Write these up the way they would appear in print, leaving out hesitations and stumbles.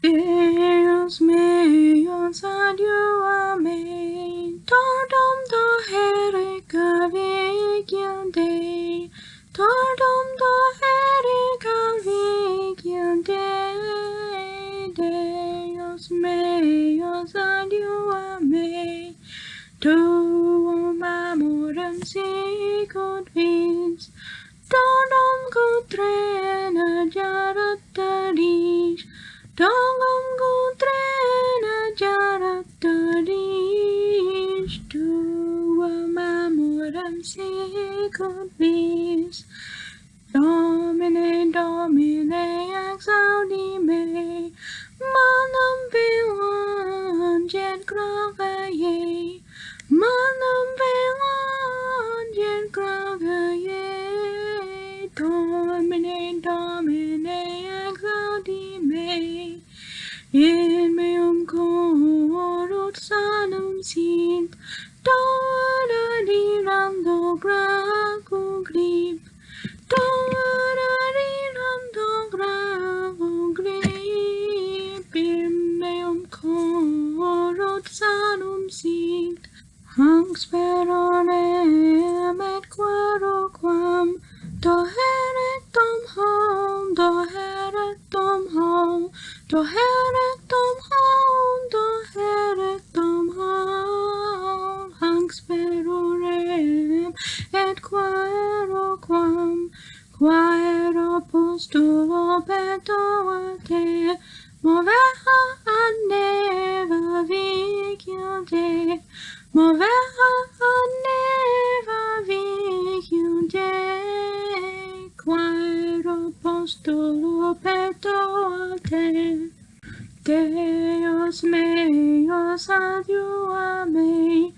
Dios mío, salúame, tordom do herika vigyande, tordom do herika vigyande, Dios mío, salúame, tu amor secret winds, tordom kutrena jaratarish, Dongom gutrena jaratarish, tua mamuram secret vis. Domine, Domine, exaudime, manam velan jet gravaye, manam velan jet gravaye, Domine, Domine, exaudime, in meum corot sanum sint, dora dirando graco grip, dora dirando graco grip, in meum corot sanum sint, hanc speronem et queroquam, doherectum hom, doherectum hom, doherectum hom, doherectum hom, hanc sperorem et queroquam, quaero postulo petoate, movea ad neva vigilte, movea ad neva vigilte, quaero postulo petoate. Deus meus adiuame,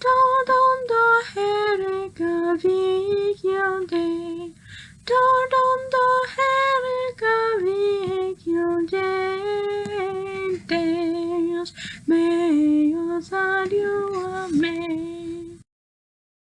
tordom do herika vigilte, tordom do herika vigilte, Deus meus adiuame.